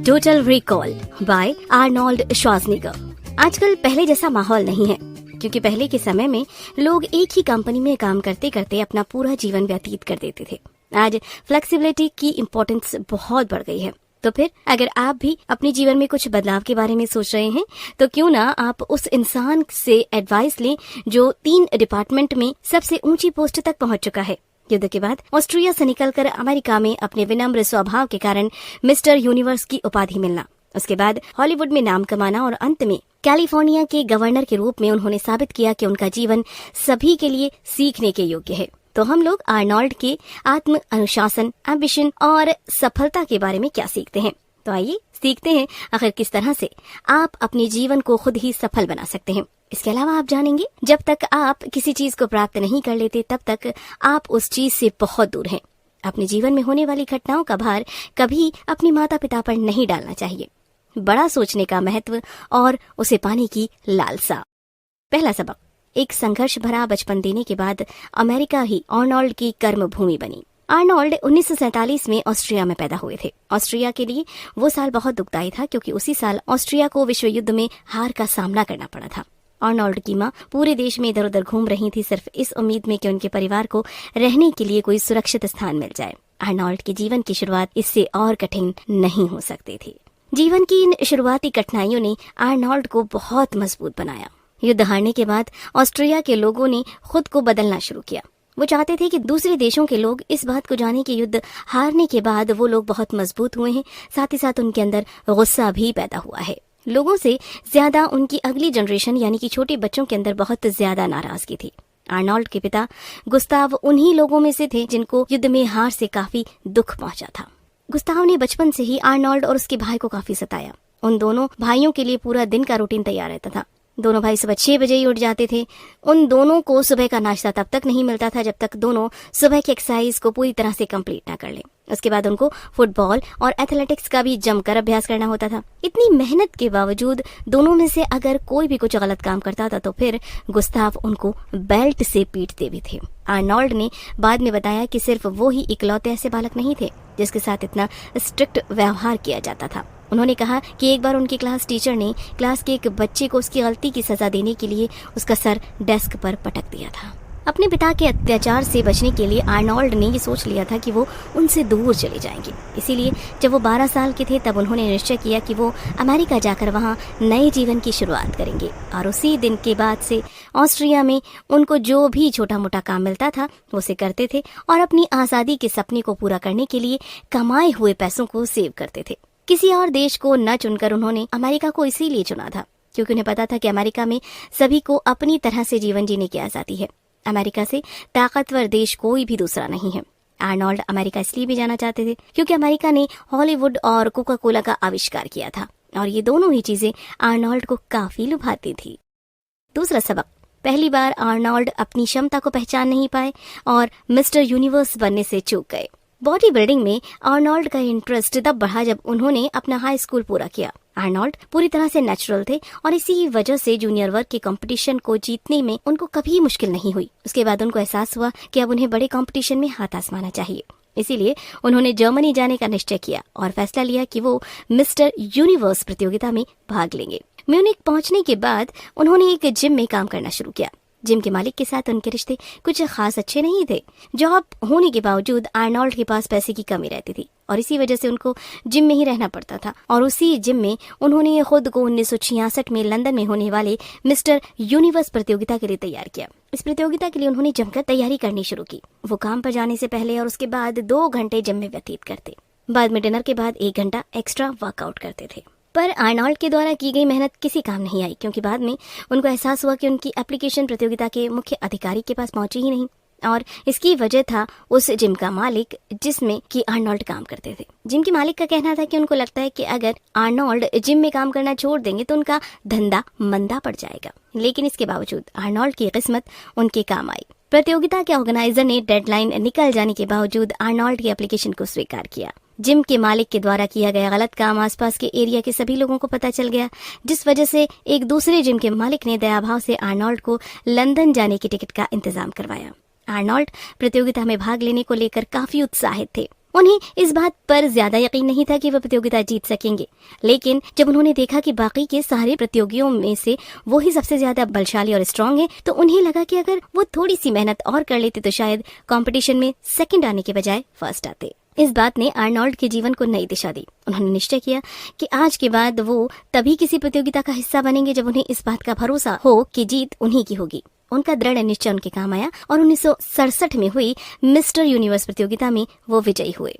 Total recall by Arnold Schwarzenegger. आजकल पहले जैसा माहौल नहीं है, क्योंकि पहले के समय में लोग एक ही कंपनी में काम करते करते अपना पूरा जीवन व्यतीत कर देते थे। आज फ्लेक्सिबिलिटी की इम्पोर्टेंस बहुत बढ़ गई है। तो फिर अगर आप भी अपने जीवन में कुछ बदलाव के बारे में सोच रहे हैं, तो क्यों ना आप उस इंसान से एडवाइस लें जो 3 डिपार्टमेंट में सबसे ऊंची पोस्ट तक पहुंच चुका है। युद्ध के बाद ऑस्ट्रिया से निकलकर अमेरिका में अपने विनम्र स्वभाव के कारण मिस्टर यूनिवर्स की उपाधि मिलना, उसके बाद हॉलीवुड में नाम कमाना और अंत में कैलिफोर्निया के गवर्नर के रूप में उन्होंने साबित किया कि उनका जीवन सभी के लिए सीखने के योग्य है। तो हम लोग आर्नोल्ड के आत्म अनुशासन, एम्बिशन और सफलता के बारे में क्या सीखते हैं। तो आइए सीखते हैं आखिर किस तरह से आप अपने जीवन को खुद ही सफल बना सकते हैं। इसके अलावा आप जानेंगे, जब तक आप किसी चीज को प्राप्त नहीं कर लेते तब तक आप उस चीज से बहुत दूर हैं। अपने जीवन में होने वाली घटनाओं का भार कभी अपने माता पिता पर नहीं डालना चाहिए। बड़ा सोचने का महत्व और उसे पाने की लालसा। पहला सबक, एक संघर्ष भरा बचपन देने के बाद अमेरिका ही आर्नोल्ड की कर्म भूमि बनी। आर्नोल्ड 1947 में ऑस्ट्रिया में पैदा हुए थे। ऑस्ट्रिया के लिए वो साल बहुत दुखदायी था, क्योंकि उसी साल ऑस्ट्रिया को विश्व युद्ध में हार का सामना करना पड़ा था। आर्नोल्ड की मां पूरे देश में इधर उधर घूम रही थी, सिर्फ इस उम्मीद में कि उनके परिवार को रहने के लिए कोई सुरक्षित स्थान मिल जाए। आर्नोल्ड के जीवन की शुरुआत इससे और कठिन नहीं हो सकती थी। जीवन की इन शुरुआती कठिनाइयों ने आर्नोल्ड को बहुत मजबूत बनाया। युद्ध हारने के बाद ऑस्ट्रिया के लोगों ने खुद को बदलना शुरू किया। वो चाहते थे कि दूसरे देशों के लोग इस बात को जाने कि युद्ध हारने के बाद वो लोग बहुत मजबूत हुए हैं, साथ ही साथ उनके अंदर गुस्सा भी पैदा हुआ है। लोगों से ज्यादा उनकी अगली जनरेशन यानी कि छोटे बच्चों के अंदर बहुत ज्यादा नाराजगी थी। आर्नोल्ड के पिता गुस्ताव उन्हीं लोगों में से थे जिनको युद्ध में हार से काफी दुख पहुंचा था। गुस्ताव ने बचपन से ही आर्नोल्ड और उसके भाई को काफी सताया। उन दोनों भाइयों के लिए पूरा दिन का रूटीन तैयार रहता था। दोनों भाई सुबह 6 बजे ही उठ जाते थे। उन दोनों को सुबह का नाश्ता तब तक नहीं मिलता था जब तक दोनों सुबह की एक्सरसाइज को पूरी तरह से कंप्लीट ना कर ले। उसके बाद उनको फुटबॉल और एथलेटिक्स का भी जमकर अभ्यास करना होता था। इतनी मेहनत के बावजूद दोनों में से अगर कोई भी कुछ गलत काम करता था तो फिर गुस्ताव उनको बेल्ट से पीटते भी थे। आर्नोल्ड ने बाद में बताया कि सिर्फ वो ही इकलौते ऐसे बालक नहीं थे जिसके साथ इतना स्ट्रिक्ट व्यवहार किया जाता था। उन्होंने कहा कि एक बार उनकी क्लास टीचर ने क्लास के एक बच्चे को उसकी गलती की सजा देने के लिए उसका सर डेस्क पर पटक दिया था। अपने पिता के अत्याचार से बचने के लिए आर्नोल्ड ने ये सोच लिया था कि वो उनसे दूर चले जाएंगे। इसीलिए जब वो 12 साल के थे तब उन्होंने निश्चय किया कि वो अमेरिका जाकर वहाँ नए जीवन की शुरुआत करेंगे। और उसी दिन के बाद से ऑस्ट्रिया में उनको जो भी छोटा मोटा काम मिलता था वो उसे करते थे और अपनी आज़ादी के सपने को पूरा करने के लिए कमाए हुए पैसों को सेव करते थे। किसी और देश को न चुनकर उन्होंने अमेरिका को इसीलिए चुना था क्योंकि उन्हें पता था कि अमेरिका में सभी को अपनी तरह से जीवन जीने की आज़ादी है। अमेरिका से ताकतवर देश कोई भी दूसरा नहीं है। आर्नोल्ड अमेरिका इसलिए भी जाना चाहते थे क्योंकि अमेरिका ने हॉलीवुड और कोका कोला का आविष्कार किया था और ये दोनों ही चीजें आर्नोल्ड को काफी लुभाती थी। दूसरा सबक, पहली बार आर्नोल्ड अपनी क्षमता को पहचान नहीं पाए और मिस्टर यूनिवर्स बनने से चूक गए। बॉडी बिल्डिंग में आर्नोल्ड का इंटरेस्ट तब बढ़ा जब उन्होंने अपना हाई स्कूल पूरा किया। आर्नोल्ड पूरी तरह से नेचुरल थे और इसी वजह से जूनियर वर्ग के कंपटीशन को जीतने में उनको कभी मुश्किल नहीं हुई। उसके बाद उनको एहसास हुआ कि अब उन्हें बड़े कंपटीशन में हाथ आजमाना चाहिए। इसीलिए उन्होंने जर्मनी जाने का निश्चय किया और फैसला लिया कि वो मिस्टर यूनिवर्स प्रतियोगिता में भाग लेंगे। म्यूनिख पहुंचने के बाद उन्होंने एक जिम में काम करना शुरू किया। जिम के मालिक के साथ उनके रिश्ते कुछ खास अच्छे नहीं थे। जॉब होने के बावजूद आर्नोल्ड के पास पैसे की कमी रहती थी और इसी वजह से उनको जिम में ही रहना पड़ता था। और उसी जिम में उन्होंने खुद को 1966 में लंदन में होने वाले मिस्टर यूनिवर्स प्रतियोगिता के लिए तैयार किया। इस प्रतियोगिता के लिए उन्होंने जमकर तैयारी करनी शुरू की। वो काम पर जाने से पहले और उसके बाद 2 घंटे जिम में व्यतीत करते। बाद में डिनर के बाद 1 घंटा एक्स्ट्रा वर्कआउट करते थे। पर आर्नोल्ड के द्वारा की गई मेहनत किसी काम नहीं आई क्योंकि बाद में उनको एहसास हुआ कि उनकी एप्लीकेशन प्रतियोगिता के मुख्य अधिकारी के पास पहुंची ही नहीं और इसकी वजह था उस जिम का मालिक जिसमें कि आर्नोल्ड काम करते थे। जिम के मालिक का कहना था कि उनको लगता है कि अगर आर्नोल्ड जिम में काम करना छोड़ देंगे तो उनका धंधा मंदा पड़ जाएगा। लेकिन इसके बावजूद आर्नोल्ड की किस्मत उनके काम आई। प्रतियोगिता के ऑर्गेनाइजर ने डेडलाइन निकल जाने के बावजूद आर्नोल्ड की एप्लीकेशन को स्वीकार किया। जिम के मालिक के द्वारा किया गया गलत काम आसपास के एरिया के सभी लोगों को पता चल गया, जिस वजह से एक दूसरे जिम के मालिक ने दयाभाव से आर्नोल्ड को लंदन जाने की टिकट का इंतजाम करवाया। आर्नोल्ड प्रतियोगिता में भाग लेने को लेकर काफी उत्साहित थे। उन्हें इस बात पर ज्यादा यकीन नहीं था कि वो प्रतियोगिता जीत सकेंगे, लेकिन जब उन्होंने देखा कि बाकी के सारे प्रतियोगियों में से वो ही सबसे ज्यादा बलशाली और स्ट्रांग है, तो उन्हें लगा कि अगर वो थोड़ी सी मेहनत और कर लेते तो शायद कंपटीशन में सेकंड आने के बजाय फर्स्ट आते। इस बात ने आर्नोल्ड के जीवन को नई दिशा दी। उन्होंने निश्चय किया कि आज के बाद वो तभी किसी प्रतियोगिता का हिस्सा बनेंगे जब उन्हें इस बात का भरोसा हो कि जीत उन्हीं की होगी। उनका दृढ़ निश्चय उनके काम आया और 1967 में हुई मिस्टर यूनिवर्स प्रतियोगिता में वो विजयी हुए।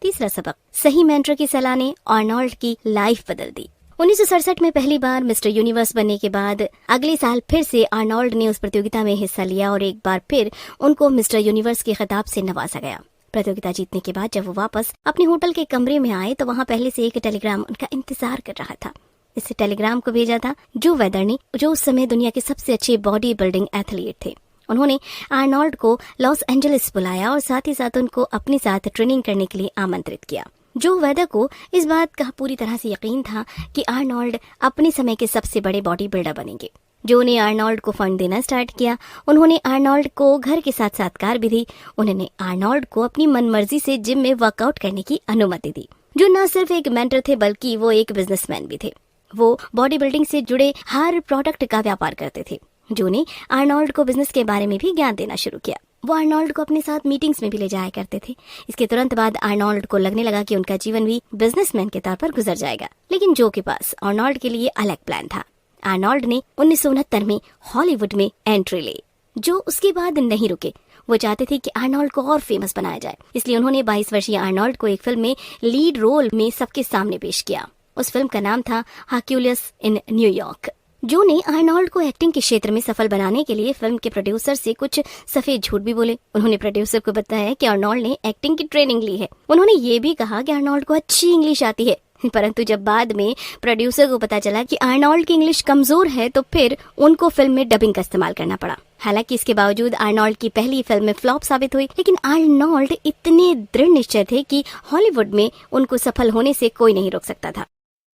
तीसरा सबक, सही मेंटर की सलाह ने आर्नोल्ड की लाइफ बदल दी। 1967 में पहली बार मिस्टर यूनिवर्स बनने के बाद अगले साल फिर से आर्नोल्ड ने उस प्रतियोगिता में हिस्सा लिया और एक बार फिर उनको मिस्टर यूनिवर्स के खिताब से नवाजा गया। प्रतियोगिता जीतने के बाद जब वो वापस अपने होटल के कमरे में आए तो वहाँ पहले से एक टेलीग्राम उनका इंतजार कर रहा था। इस टेलीग्राम को भेजा था जो वेदर ने, जो उस समय दुनिया के सबसे अच्छे बॉडी बिल्डिंग एथलीट थे। उन्होंने आर्नोल्ड को लॉस एंजलिस बुलाया और साथ ही साथ उनको अपने साथ ट्रेनिंग करने के लिए आमंत्रित किया। जो वेदर को इस बात का पूरी तरह से यकीन था कि आर्नोल्ड अपने समय के सबसे बड़े बॉडी बिल्डर बनेंगे। जो ने आर्नोल्ड को फंड देना स्टार्ट किया, उन्होंने आर्नोल्ड को घर के साथ साथ कार भी दी। उन्होंने आर्नोल्ड को अपनी मनमर्जी से जिम में वर्कआउट करने की अनुमति दी। जो न सिर्फ एक मेंटर थे बल्कि वो एक बिजनेसमैन भी थे। वो बॉडी बिल्डिंग से जुड़े हर प्रोडक्ट का व्यापार करते थे। जो ने आर्नोल्ड को बिजनेस के बारे में भी ज्ञान देना शुरू किया। वो आर्नोल्ड को अपने साथ मीटिंग्स में भी ले जाया करते थे। इसके तुरंत बाद आर्नोल्ड को लगने लगा कि उनका जीवन भी बिजनेसमैन के तौर पर गुजर जाएगा, लेकिन जो के पास आर्नोल्ड के लिए अलग प्लान था। आर्नोल्ड ने 1969 में हॉलीवुड में एंट्री ली। जो उसके बाद नहीं रुके। वो चाहते थे कि आर्नोल्ड को और फेमस बनाया जाए, इसलिए उन्होंने 22 वर्षीय आर्नोल्ड को एक फिल्म में लीड रोल में सबके सामने पेश किया। उस फिल्म का नाम था हर्क्यूलिस इन न्यूयॉर्क। जो ने आर्नोल्ड को एक्टिंग के क्षेत्र में सफल बनाने के लिए फिल्म के प्रोड्यूसर से कुछ सफेद झूठ भी बोले। उन्होंने प्रोड्यूसर को बताया कि आर्नोल्ड ने एक्टिंग की ट्रेनिंग ली है। उन्होंने ये भी कहा कि आर्नोल्ड को अच्छी इंग्लिश आती है, परंतु जब बाद में प्रोड्यूसर को पता चला कि आर्नोल्ड की इंग्लिश कमजोर है तो फिर उनको फिल्म में डबिंग का इस्तेमाल करना पड़ा। हालांकि इसके बावजूद आर्नोल्ड की पहली फिल्म में फ्लॉप साबित हुई, लेकिन आर्नोल्ड इतने दृढ़ निश्चय थे कि हॉलीवुड में उनको सफल होने से कोई नहीं रोक सकता था।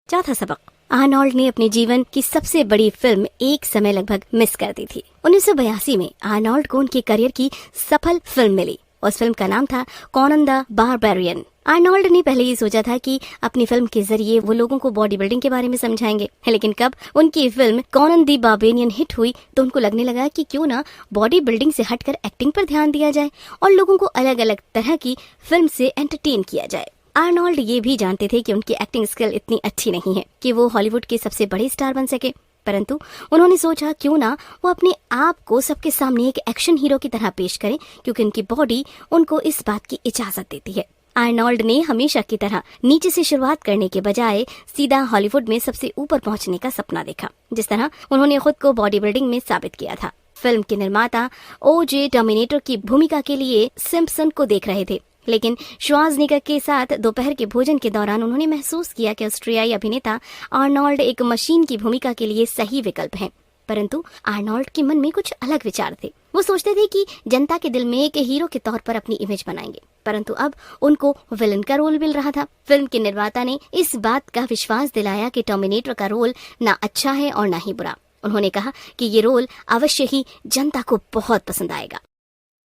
चौथा सबक, आर्नोल्ड ने अपने जीवन की सबसे बड़ी फिल्म एक समय लगभग मिस कर दी थी। 1982 में आर्नोल्ड को उनके करियर की सफल फिल्म मिली। उस फिल्म का नाम था कॉनन द बारबेरियन। आर्नोल्ड ने पहले ही सोचा था कि अपनी फिल्म के जरिए वो लोगों को बॉडी बिल्डिंग के बारे में समझाएंगे, लेकिन कब उनकी film Conan the barbarian hit हुई तो उनको लगने लगा कि क्यों ना बॉडी बिल्डिंग से हटकर एक्टिंग पर ध्यान दिया जाए और लोगों को अलग अलग तरह की फिल्म से एंटरटेन किया जाए। आर्नोल्ड ये भी जानते थे कि उनकी एक्टिंग स्किल इतनी अच्छी नहीं है कि वो हॉलीवुड के सबसे बड़े स्टार बन सके, परंतु उन्होंने सोचा क्यों ना वो अपने आप को सबके सामने एक एक्शन हीरो की तरह पेश करें, क्योंकि उनकी बॉडी उनको इस बात की इजाजत देती है। आर्नोल्ड ने हमेशा की तरह नीचे से शुरुआत करने के बजाय सीधा हॉलीवुड में सबसे ऊपर पहुंचने का सपना देखा, जिस तरह उन्होंने खुद को बॉडी बिल्डिंग में साबित किया था। फिल्म के निर्माता ओजे टर्मिनेटर की भूमिका के लिए सिम्पसन को देख रहे थे, लेकिन श्वार्ज़नेगर के साथ दोपहर के भोजन के दौरान उन्होंने महसूस किया कि ऑस्ट्रियाई अभिनेता आर्नोल्ड एक मशीन की भूमिका के लिए सही विकल्प हैं। परंतु आर्नोल्ड के मन में कुछ अलग विचार थे। वो सोचते थे कि जनता के दिल में एक हीरो के तौर पर अपनी इमेज बनाएंगे, परंतु अब उनको विलन का रोल मिल रहा था। फिल्म के निर्माता ने इस बात का विश्वास दिलाया कि टर्मिनेटर का रोल ना अच्छा है और ना ही बुरा। उन्होंने कहा कि ये रोल अवश्य ही जनता को बहुत पसंद आएगा।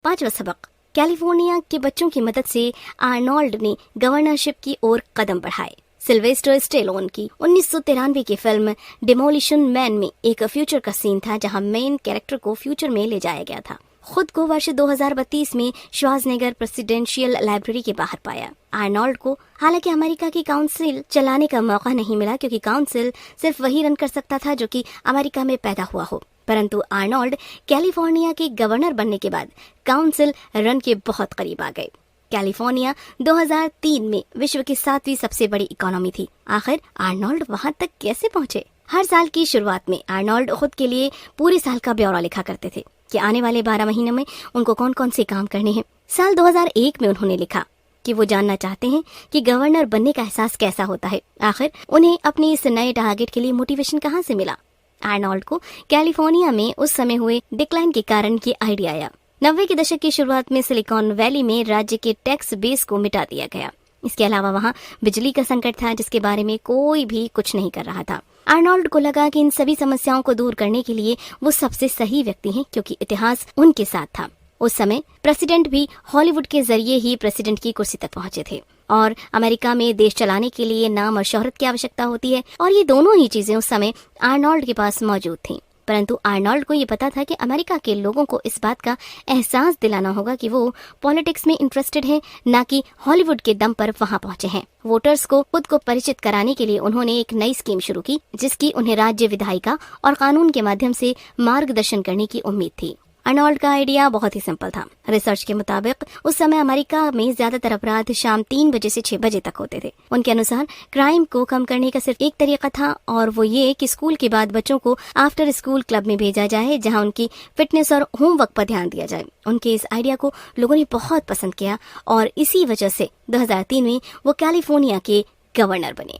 पांचवा सबक, कैलिफोर्निया के बच्चों की मदद से आर्नोल्ड ने गवर्नरशिप की ओर कदम बढ़ाए। सिल्वेस्टर स्टेलोन की 1993 की फिल्म डिमोलिशन मैन में एक फ्यूचर का सीन था जहां मेन कैरेक्टर को फ्यूचर में ले जाया गया था। खुद को वर्ष 2032 में श्वार्ज़नेगर प्रेसिडेंशियल लाइब्रेरी के बाहर पाया। आर्नोल्ड को हालांकि अमेरिका की काउंसिल चलाने का मौका नहीं मिला, क्योंकि काउंसिल सिर्फ वही रन कर सकता था जो कि अमेरिका में पैदा हुआ हो, परंतु आर्नोल्ड कैलिफोर्निया के गवर्नर बनने के बाद काउंसिल रन के बहुत करीब आ गए। कैलिफोर्निया 2003 में विश्व की 7वीं सबसे बड़ी इकोनॉमी थी। आखिर आर्नोल्ड वहां तक कैसे पहुंचे? हर साल की शुरुआत में आर्नोल्ड खुद के लिए पूरे साल का ब्यौरा लिखा करते थे कि आने वाले 12 महीनों में उनको कौन कौन से काम करने हैं। साल 2001 में उन्होंने लिखा कि वो जानना चाहते हैं कि गवर्नर बनने का एहसास कैसा होता है। आखिर उन्हें अपने इस नए टारगेट के लिए मोटिवेशन कहाँ से मिला? आर्नोल्ड को कैलिफोर्निया में उस समय हुए डिक्लाइन के कारण ये आइडिया आया। 90 के दशक की शुरुआत में सिलिकॉन वैली में राज्य के टैक्स बेस को मिटा दिया गया। इसके अलावा वहाँ बिजली का संकट था जिसके बारे में कोई भी कुछ नहीं कर रहा था। आर्नोल्ड को लगा कि इन सभी समस्याओं को दूर करने के लिए वो सबसे सही व्यक्ति हैं, क्योंकि इतिहास उनके साथ था। उस समय प्रेसिडेंट भी हॉलीवुड के जरिए ही प्रेसिडेंट की कुर्सी तक पहुंचे थे और अमेरिका में देश चलाने के लिए नाम और शोहरत की आवश्यकता होती है और ये दोनों ही चीजें उस समय आर्नोल्ड के पास मौजूद थीं। परंतु आर्नोल्ड को ये पता था कि अमेरिका के लोगों को इस बात का एहसास दिलाना होगा कि वो पॉलिटिक्स में इंटरेस्टेड हैं, न कि हॉलीवुड के दम पर वहां पहुंचे हैं। वोटर्स को खुद को परिचित कराने के लिए उन्होंने एक नई स्कीम शुरू की, जिसकी उन्हें राज्य विधायिका और कानून के माध्यम से मार्गदर्शन करने की उम्मीद थी। आर्नोल्ड का आइडिया बहुत ही सिंपल था। रिसर्च के मुताबिक उस समय अमेरिका में ज्यादातर अपराध शाम 3 बजे से 6 बजे तक होते थे। उनके अनुसार क्राइम को कम करने का सिर्फ एक तरीका था और वो ये कि स्कूल के बाद बच्चों को आफ्टर स्कूल क्लब में भेजा जाए, जहां उनकी फिटनेस और होमवर्क पर ध्यान दिया जाए। उनके इस आइडिया को लोगों ने बहुत पसंद किया और इसी वजह से 2003 में वो कैलिफोर्निया के गवर्नर बने।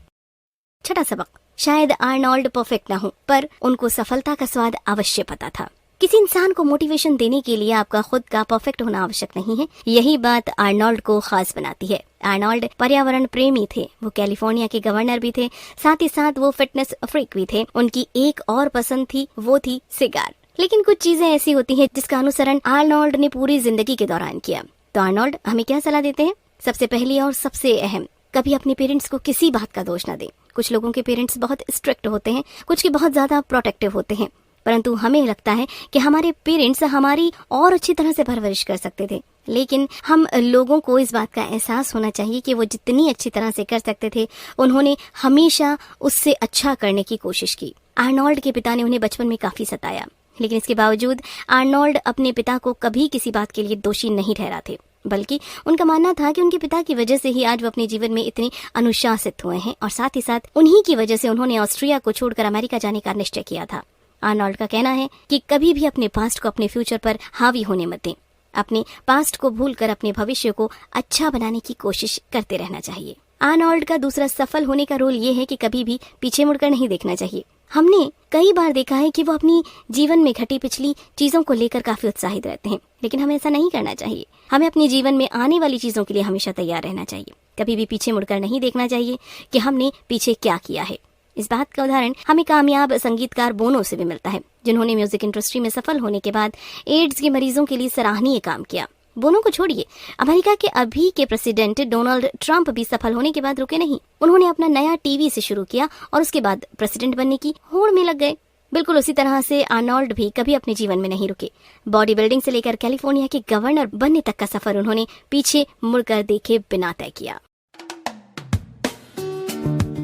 छठा सबक, शायद आर्नोल्ड परफेक्ट न हो, पर उनको सफलता का स्वाद अवश्य पता था। किसी इंसान को मोटिवेशन देने के लिए आपका खुद का परफेक्ट होना आवश्यक नहीं है। यही बात आर्नोल्ड को खास बनाती है। आर्नोल्ड पर्यावरण प्रेमी थे, वो कैलिफोर्निया के गवर्नर भी थे, साथ ही साथ वो फिटनेस फ्रीक भी थे। उनकी एक और पसंद थी, वो थी सिगार। लेकिन कुछ चीजें ऐसी होती हैं जिसका अनुसरण आर्नोल्ड ने पूरी जिंदगी के दौरान किया। तो आर्नोल्ड हमें क्या सलाह देते हैं? सबसे पहली और सबसे अहम, कभी अपने पेरेंट्स को किसी बात का दोष न दें। कुछ लोगों के पेरेंट्स बहुत स्ट्रिक्ट होते हैं, कुछ के बहुत ज्यादा प्रोटेक्टिव होते हैं, परंतु हमें लगता है कि हमारे पेरेंट्स हमारी और अच्छी तरह से परवरिश कर सकते थे। लेकिन हम लोगों को इस बात का एहसास होना चाहिए कि वो जितनी अच्छी तरह से कर सकते थे, उन्होंने हमेशा उससे अच्छा करने की कोशिश की। आर्नोल्ड के पिता ने उन्हें बचपन में काफी सताया, लेकिन इसके बावजूद आर्नोल्ड अपने पिता को कभी किसी बात के लिए दोषी नहीं ठहराते, बल्कि उनका मानना था कि उनके पिता की वजह से ही आज वो अपने जीवन में इतने अनुशासित हुए हैं और साथ ही साथ उन्हीं की वजह से उन्होंने ऑस्ट्रिया को छोड़कर अमेरिका जाने का निश्चय किया था। आर्नोल्ड का कहना है कि कभी भी अपने पास्ट को अपने फ्यूचर पर हावी होने मत दें। अपने पास्ट को भूलकर अपने भविष्य को अच्छा बनाने की कोशिश करते रहना चाहिए। आर्नोल्ड का दूसरा सफल होने का रोल ये है कि कभी भी पीछे मुड़कर नहीं देखना चाहिए। हमने कई बार देखा है कि वो अपनी जीवन में घटी पिछली चीजों को लेकर काफी उत्साहित रहते हैं, लेकिन हमें ऐसा नहीं करना चाहिए। हमें अपने जीवन में आने वाली चीजों के लिए हमेशा तैयार रहना चाहिए। कभी भी पीछे मुड़कर नहीं देखना चाहिए कि हमने पीछे क्या किया है। इस बात का उदाहरण हमें कामयाब संगीतकार बोनो से भी मिलता है, जिन्होंने म्यूजिक इंडस्ट्री में सफल होने के बाद एड्स के मरीजों के लिए सराहनीय काम किया। बोनो को छोड़िए, अमेरिका के अभी के प्रेसिडेंट डोनाल्ड ट्रंप भी सफल होने के बाद रुके नहीं। उन्होंने अपना नया टीवी से शुरू किया और उसके बाद प्रेसिडेंट बनने की होड़ में लग गए। बिल्कुल उसी तरह से आर्नोल्ड भी कभी अपने जीवन में नहीं रुके। बॉडी बिल्डिंग से लेकर कैलिफोर्निया के गवर्नर बनने तक का सफर उन्होंने पीछे मुड़कर देखे बिना तय किया।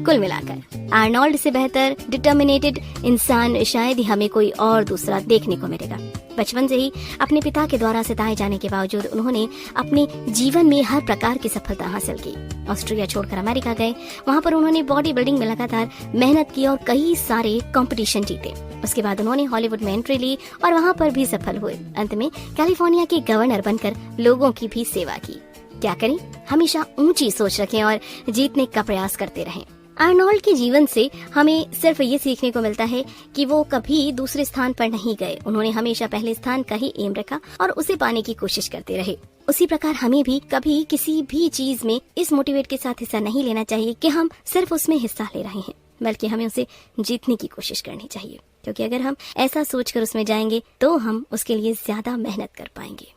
कुल मिलाकर आर्नोल्ड से बेहतर डिटर्मिनेटेड इंसान शायद ही हमें कोई और दूसरा देखने को मिलेगा। बचपन से ही अपने पिता के द्वारा सिताए जाने के बावजूद उन्होंने अपने जीवन में हर प्रकार की सफलता हासिल की। ऑस्ट्रेलिया छोड़कर अमेरिका गए, वहाँ पर उन्होंने बॉडी बिल्डिंग में लगातार मेहनत की और कई सारे कंपटीशन जीते। उसके बाद उन्होंने हॉलीवुड में एंट्री ली और वहाँ पर भी सफल हुए। अंत में कैलिफोर्निया के गवर्नर बनकर लोगों की भी सेवा की। क्या करें, हमेशा ऊंची सोच रखें और जीतने का प्रयास करते रहें। आर्नोल्ड के जीवन से हमें सिर्फ ये सीखने को मिलता है कि वो कभी दूसरे स्थान पर नहीं गए। उन्होंने हमेशा पहले स्थान का ही एम रखा और उसे पाने की कोशिश करते रहे। उसी प्रकार हमें भी कभी किसी भी चीज में इस मोटिवेट के साथ हिस्सा नहीं लेना चाहिए कि हम सिर्फ उसमें हिस्सा ले रहे हैं, बल्कि हमें उसे जीतने की कोशिश करनी चाहिए, क्योंकि अगर हम ऐसा सोचकर उसमें जाएंगे तो हम उसके लिए ज्यादा मेहनत कर पाएंगे।